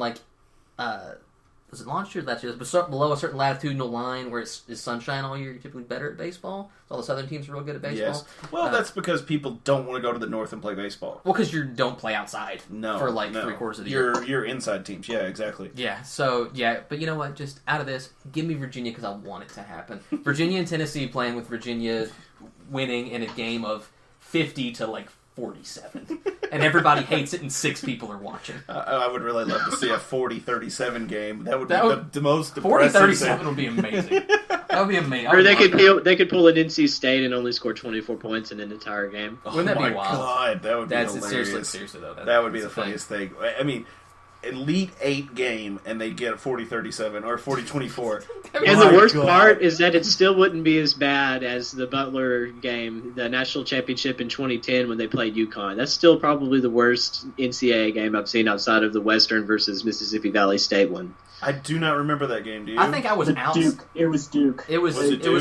was it last year or last year? But below a certain latitudinal line where it's sunshine all year, you're typically better at baseball. So all the southern teams are real good at baseball. Yes. Well, that's because people don't want to go to the north and play baseball. Well, because you don't play outside for 3/4 of the year. You're inside teams. Yeah, exactly. Yeah, so, but you know what? Just out of this, give me Virginia because I want it to happen. Virginia and Tennessee playing with Virginia winning in a game of 50 to 47. And everybody hates it and 6 people are watching. I would really love to see a 40-37 game. That would be the most depressing 40-37 would be amazing. That would be amazing. Or they could pull an NC State and only score 24 points in an entire game. Wouldn't that be wild? God, that would be hilarious. Seriously though. That would be the funniest thing. I mean, Elite 8 game and they get a 40-37 or 40-24. And the worst part is that it still wouldn't be as bad as the Butler game, the national championship in 2010 when they played UConn. That's still probably the worst NCAA game I've seen outside of the Western versus Mississippi Valley State one. I do not remember that game. Do you? I think I was out. Duke. It was Duke. It was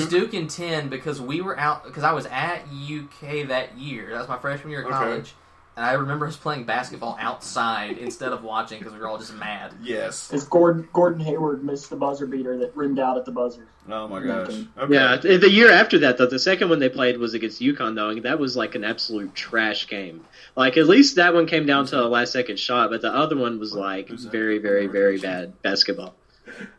Duke in 10 because we were out because I was at UK that year. That was my freshman year of college. And I remember us playing basketball outside instead of watching because we were all just mad. Yes. Because Gordon Hayward missed the buzzer beater that rimmed out at the buzzer. Oh, my gosh. Okay. Yeah, the year after that, though, the second one they played was against UConn, though, and that was like an absolute trash game. Like, at least that one came down to a last-second shot, but the other one was, like, very, very, very bad basketball.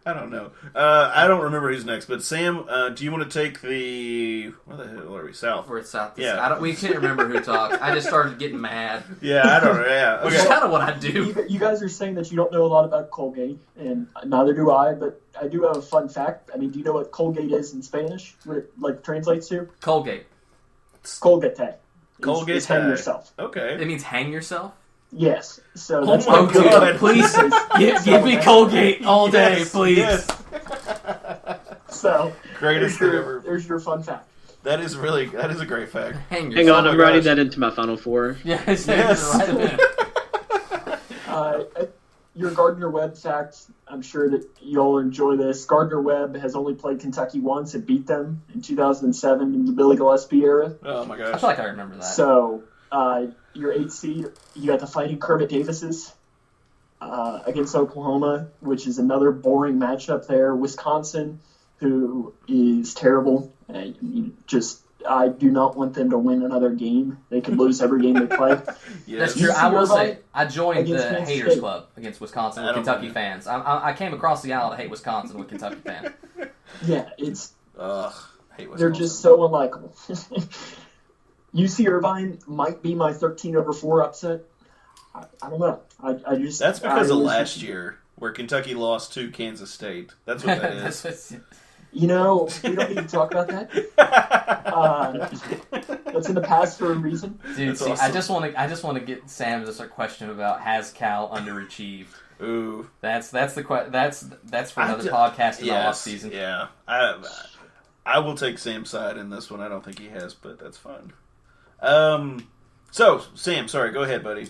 I don't know. I don't remember who's next, but Sam, do you want to take the... Where the hell are we? South? We're at South. Yeah. We can't remember who talked. I just started getting mad. Yeah, I don't know. Yeah. Which is kind of what I do. You guys are saying that you don't know a lot about Colgate, and neither do I, but I do have a fun fact. I mean, do you know what Colgate is in Spanish? What it translates to? Colgate. Colgate. Colgate. It's hang yourself. Okay. It means hang yourself? Yes. So Oh that's my what God. Please, give me Colgate all day, Yes, please. yes. So Greatest thing ever. there's your fun fact. That is a great fact. Hang Hang yourself. on, I'm writing that into my Final Four. Yes. Yes. Your Gardner-Webb fact, I'm sure that you'll enjoy this. Gardner-Webb has only played Kentucky once and beat them in 2007 in the Billy Gillispie era. Oh, my I gosh. feel like I remember that. So, your 8th seed, you got the Fighting Kermit Davises against Oklahoma, which is another boring matchup there. Wisconsin, who is terrible. I do not want them to win another game. They could lose every game they play. That's true. I will say, I joined the Against Haters State. Club against Wisconsin with Kentucky fans. I came across the aisle to hate Wisconsin with Kentucky fans. Yeah, Ugh. Hate Wisconsin. they're just so unlikable. UC Irvine might be my 13/4 upset. I don't know. I just That's because of last year, where Kentucky lost to Kansas State. That's what that is. You know, we don't need to talk about that. That's in the past for a reason. Dude, That's see, awesome. I just want to get Sam just a question about has Cal underachieved. Ooh. That's for another podcast in the off season. Yeah. I will take Sam's side in this one. I don't think he has, but that's fine. So, Sam, sorry, go ahead, buddy.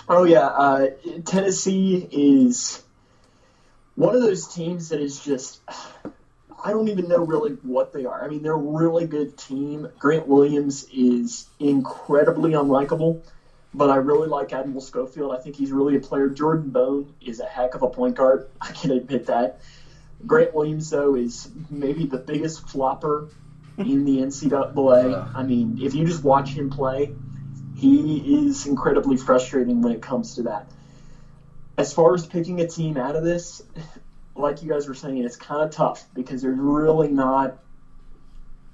Oh, yeah. Tennessee is one of those teams that is just, I don't even know really what they are. I mean, they're a really good team. Grant Williams is incredibly unlikable, but I really like Admiral Schofield. I think he's really a player. Jordan Bone is a heck of a point guard. I can admit that. Grant Williams, though, is maybe the biggest flopper in the NCAA. I mean, if you just watch him play, he is incredibly frustrating when it comes to that. As far as picking a team out of this, like you guys were saying, it's kind of tough because there's really not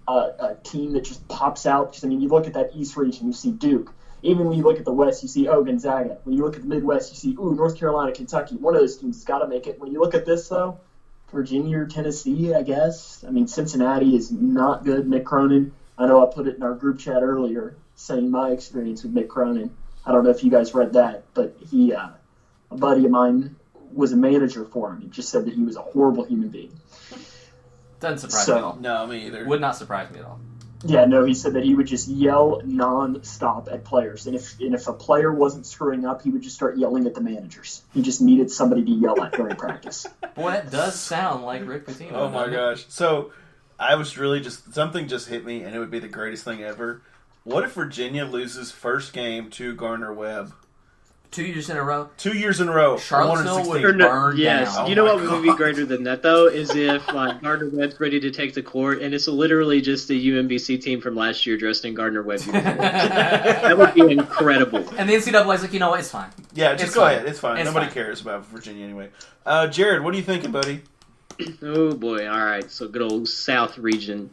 a team that just pops out. Because, I mean, you look at that East region, you see Duke. Even when you look at the West, you see, Gonzaga. When you look at the Midwest, you see, North Carolina, Kentucky. One of those teams has got to make it. When you look at this, though, Virginia or Tennessee, I guess. I mean, Cincinnati is not good. Mick Cronin, I know I put it in our group chat earlier, saying my experience with Mick Cronin. I don't know if you guys read that, but he, a buddy of mine, was a manager for him. He just said that he was a horrible human being. Doesn't surprise me at all. No, me either. Would not surprise me at all. Yeah, no, he said that he would just yell non-stop at players. And if a player wasn't screwing up, he would just start yelling at the managers. He just needed somebody to yell at during practice. Boy, that does sound like Rick Pitino. Oh my gosh. So, I was really something just hit me, and it would be the greatest thing ever. What if Virginia loses first game to Gardner-Webb? 2 years in a row. 2 years in a row. Charlottesville would 116. burn Yes. down. You know my what would be God. greater than that, though, is if Gardner Webb's ready to take the court, and it's literally just the UMBC team from last year dressed in Gardner Webb uniforms. That would be incredible. And the NCAA's like, you know what? It's fine. Yeah, just It's go fine. ahead. It's fine. It's Nobody fine. cares about Virginia anyway. Jared, what are you thinking, buddy? Oh, boy. All right. So good old South region.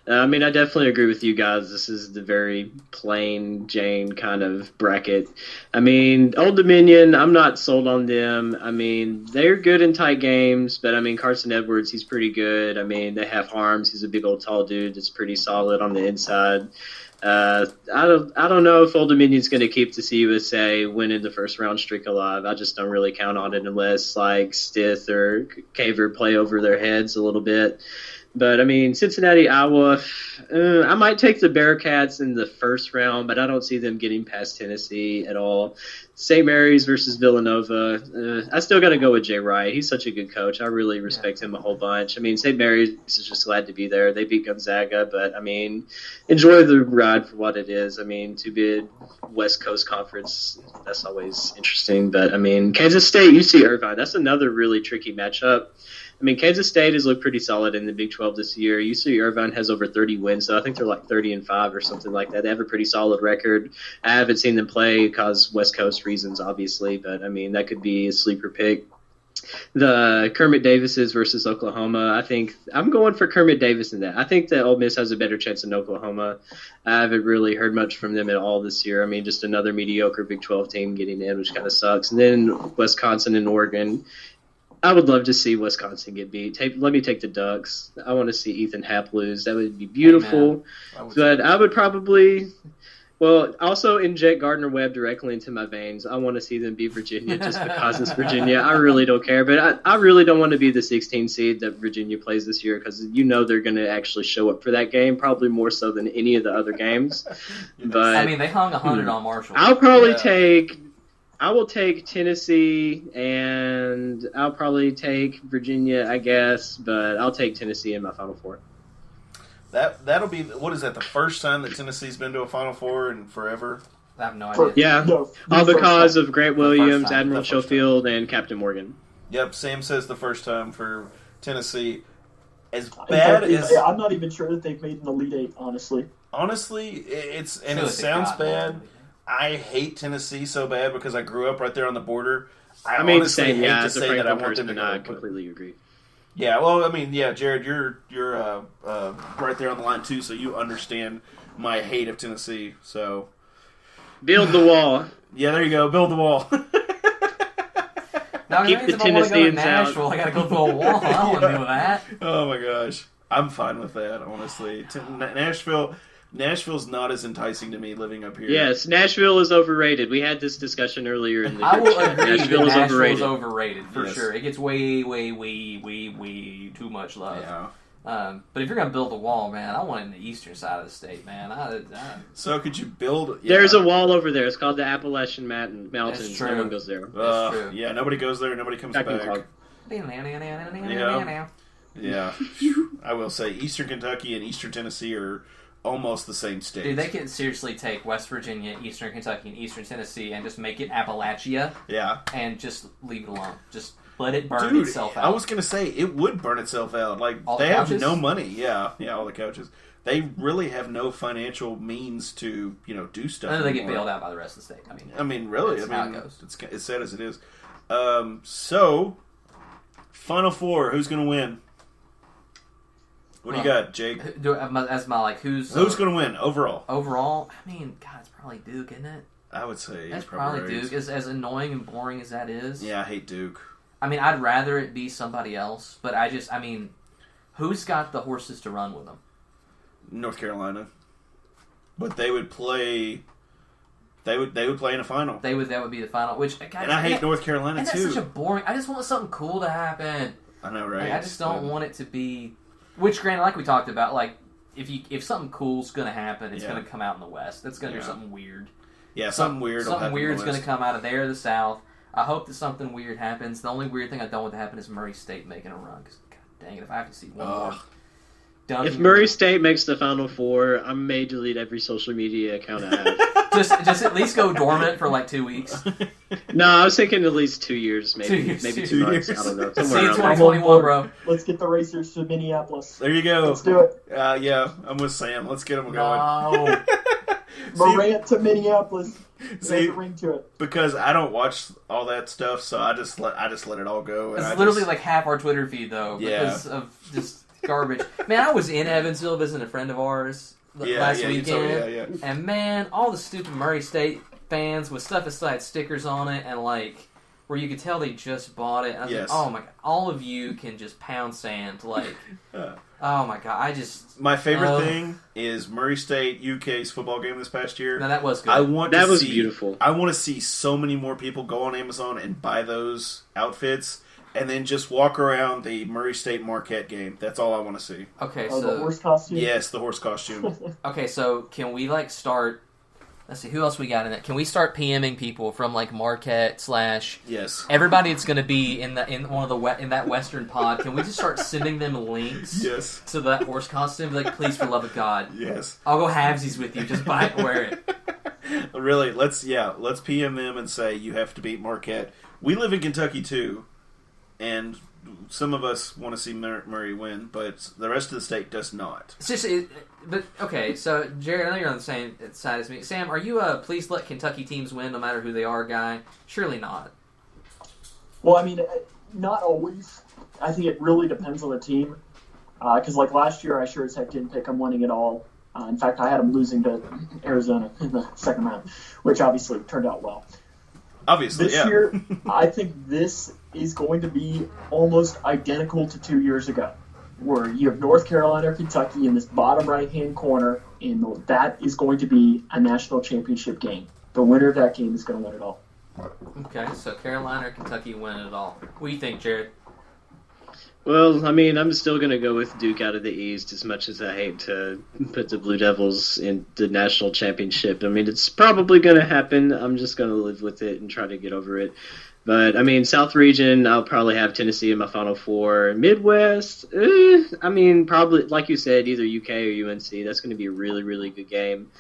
I mean, I definitely agree with you guys. This is the very plain Jane kind of bracket. I mean, Old Dominion, I'm not sold on them. I mean, they're good in tight games, but I mean, Carson Edwards, he's pretty good. I mean, they have Harms. He's a big old tall dude that's pretty solid on the inside. I don't know if Old Dominion's going to keep the CUSA winning the first round streak alive. I just don't really count on it unless like Stith or Caver play over their heads a little bit. But, I mean, Cincinnati, Iowa, I might take the Bearcats in the first round, but I don't see them getting past Tennessee at all. St. Mary's versus Villanova. I still got to go with Jay Wright. He's such a good coach. I really respect him a whole bunch. I mean, St. Mary's is just glad to be there. They beat Gonzaga, but, I mean, enjoy the ride for what it is. I mean, to be a West Coast conference, that's always interesting. But, I mean, Kansas State, UC Irvine, that's another really tricky matchup. I mean, Kansas State has looked pretty solid in the Big 12 this year. UC Irvine has over 30 wins, so I think they're like 30-5 or something like that. They have a pretty solid record. I haven't seen them play because West Coast reasons, obviously, but I mean, that could be a sleeper pick. The Kermit Davises versus Oklahoma, I think I'm going for Kermit Davis in that. I think that Ole Miss has a better chance than Oklahoma. I haven't really heard much from them at all this year. I mean, just another mediocre Big 12 team getting in, which kind of sucks. And then Wisconsin and Oregon. I would love to see Wisconsin get beat. Let me take the Ducks. I want to see Ethan Happ lose. That would be beautiful. But I would probably, also inject Gardner Webb directly into my veins. I want to see them beat Virginia just because it's Virginia. I really don't care. But I really don't want to be the 16 seed that Virginia plays this year because they're going to actually show up for that game, probably more so than any of the other games. But I mean, they hung 100 on Marshall. I will take Tennessee, and I'll probably take Virginia, I guess, but I'll take Tennessee in my Final Four. That'll be, what is that, the first time that Tennessee's been to a Final Four in forever? I have no idea. Yeah, No, all because of Grant Williams, time. Admiral The first Schofield, and Captain Morgan. Yep, Sam says the first time for Tennessee. As In bad fact, as, I'm not even sure that they've made an Elite Eight, honestly. honestly, it Really sounds think bad. God. I hate Tennessee so bad because I grew up right there on the border. I mean, honestly same, hate to as a say that I Franklin want them person, to I go. But completely agree. yeah, well, I mean, yeah, Jared, you're right there on the line too, so you understand my hate of Tennessee. So Build the wall. yeah, there you go, build the wall. Now, Keep if the I want to go to Tennesseans out. Nashville, I got to go through a wall. I don't want to do that. Oh my gosh, I'm fine with that. Honestly, Nashville's not as enticing to me living up here. Yes, Nashville is overrated. We had this discussion earlier in the I will chat. agree that Nashville is Nashville is overrated. overrated for Yes. sure. It gets way too much love. Yeah. But if you're gonna build a wall, man, I want it in the eastern side of the state, man. So could you build? Yeah. There's a wall over there. It's called the Appalachian Mountains. That's true. No one goes there. That's true. Yeah, nobody goes there. Nobody comes Back in back. Clark. Yeah, I will say Eastern Kentucky and Eastern Tennessee are almost the same state. Dude, they can seriously take West Virginia, Eastern Kentucky, and Eastern Tennessee and just make it Appalachia Yeah. and just leave it alone. Just let it burn Dude, itself out. I was gonna say it would burn itself out. Like All the they have couches? no money. Yeah, all the couches. They really have no financial means to do stuff. And then they get anymore. bailed out by the rest of the state. I mean, really. That's how it goes. It's sad as it is. So, Final Four. Who's gonna win? What do you got, Jake? As my who's Who's gonna win overall? overall? I mean, God, it's probably Duke, isn't it? I would say That's he's probably probably right. Duke. As annoying and boring as that is. Yeah, I hate Duke. I mean, I'd rather it be somebody else, but I mean, who's got the horses to run with them? North Carolina, but they would play. They would play in a final. That would be the final. Which God, And I hate North Carolina and too. that's such a boring. I just want something cool to happen. I know, right? Like, I just don't want it to be. Which, granted, like we talked about, like if something cool's gonna happen, it's gonna come out in the West. That's gonna be something weird. Yeah, something weird. Something weird's gonna come out of there, or the South. I hope that something weird happens. The only weird thing I don't want to happen is Murray State making a run. Because, God dang it, if I have to see one more. Dunking. If Murray State makes the Final Four, I may delete every social media account I have. just at least go dormant for like 2 weeks. No, I was thinking at least 2 years, maybe 2 years. maybe 2 2 months. years. I don't know. See Somewhere you around there. 2021, bro. Let's get the racers to Minneapolis. There you go. Let's do it. Yeah, I'm with Sam. Let's get them going. No. Morant to Minneapolis. There's See, a ring to it. because I don't watch all that stuff, so I just let it all go. And It's literally like half our Twitter feed, though, because of just garbage. Man, I was in Evansville visiting a friend of ours last you weekend, told me, yeah. and man, all the stupid Murray State fans with stuff that had stickers on it, and like where you could tell they just bought it. And I was Yes. like, oh my god, all of you can just pound sand, like, oh my god, I just. My favorite thing is Murray State UK's football game this past year. No, that was good. That was beautiful. I want to see so many more people go on Amazon and buy those outfits, and then just walk around the Murray State Marquette game. That's all I want to see. Okay, Oh, the so horse costume? Yes, the horse costume. okay, so can we like start? Let's see, who else we got in it? Can we start PMing people from like Marquette / Yes. everybody that's going to be in that Western pod? Can we just start sending them links? Yes. To that horse costume? Be like, please, for love of God, Yes. I'll go halvesies with you. Just buy it and wear it. Really, let's PM them and say you have to beat Marquette. We live in Kentucky too, and some of us want to see Murray win, but the rest of the state does not. It's just, but okay. So Jared, I know you're on the same side as me. Sam, are you a please let Kentucky teams win no matter who they are guy? Surely not. Well, I mean, not always. I think it really depends on the team. Because like last year, I sure as heck didn't pick them winning at all. In fact, I had them losing to Arizona in the second round, which obviously turned out well. Obviously, This yeah. year, I think this is going to be almost identical to 2 years ago, where you have North Carolina or Kentucky in this bottom right-hand corner, and that is going to be a national championship game. The winner of that game is going to win it all. Okay, so Carolina or Kentucky win it all. What do you think, Jared? Well, I mean, I'm still going to go with Duke out of the East, as much as I hate to put the Blue Devils in the national championship. I mean, it's probably going to happen. I'm just going to live with it and try to get over it. But, I mean, South Region, I'll probably have Tennessee in my Final Four. Midwest, I mean, probably, like you said, either UK or UNC. That's going to be a really, really good game.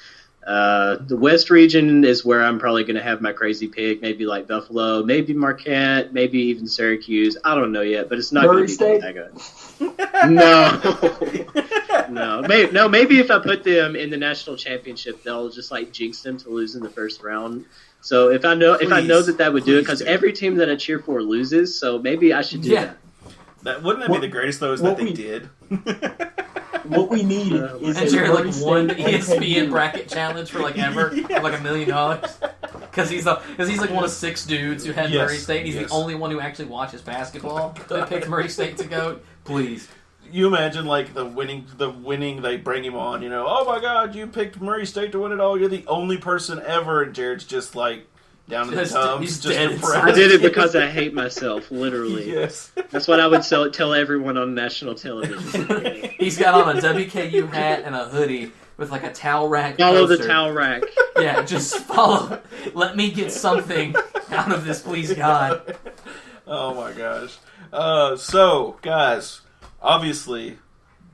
The West region is where I'm probably going to have my crazy pick, maybe like Buffalo, maybe Marquette, maybe even Syracuse. I don't know yet, but it's not going to be that good. No, maybe if I put them in the national championship, they'll just like jinx them to lose in the first round. So if I know that would do it, because every team that I cheer for loses, so maybe I should do that. Wouldn't that be the greatest though? Is that they did. What we need is And Jared like won the Murray State ESPN OKU. bracket challenge for like ever, for like $1 million. Because he's like one of 6 dudes who had Yes, Murray State. He's yes. the only one who actually watches basketball that picked Murray State to go. Please. You imagine like the winning they bring him on, you know, oh my god, you picked Murray State to win it all, you're the only person ever, and Jared's just like down in the tubs, he's just dead depressed. I did it because I hate myself, literally. Yes. That's what I would tell everyone on national television. He's got on a WKU hat and a hoodie with like a towel rack. Follow the poster. towel rack. Yeah, just follow. Let me get something out of this, please, God. Oh my gosh. So, guys, obviously,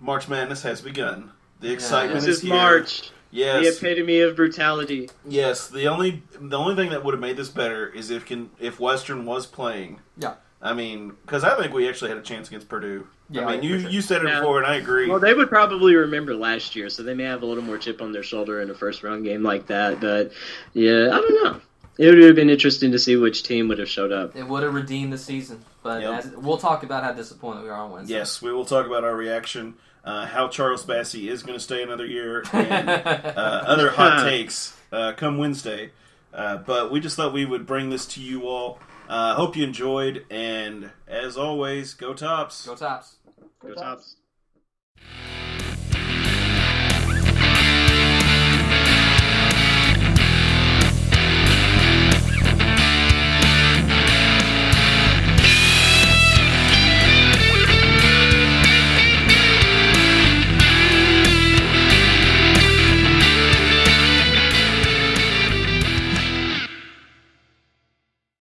March Madness has begun. The excitement This is here. March. Yes. The epitome of brutality. Yes. The only thing that would have made this better is if Western was playing. Yeah. I mean, because I think we actually had a chance against Purdue. Yeah, I mean, for sure. you said it Yeah. before, and I agree. Well, they would probably remember last year, so they may have a little more chip on their shoulder in a first-round game like that. But, yeah, I don't know. It would have been interesting to see which team would have showed up. It would have redeemed the season, but Yep. we'll talk about how disappointed we are on Wednesday. Yes, we will talk about our reaction, how Charles Bassey is going to stay another year, and other hot takes come Wednesday. But we just thought we would bring this to you all. Hope you enjoyed, and as always, go Tops! Go Tops. Go Tops.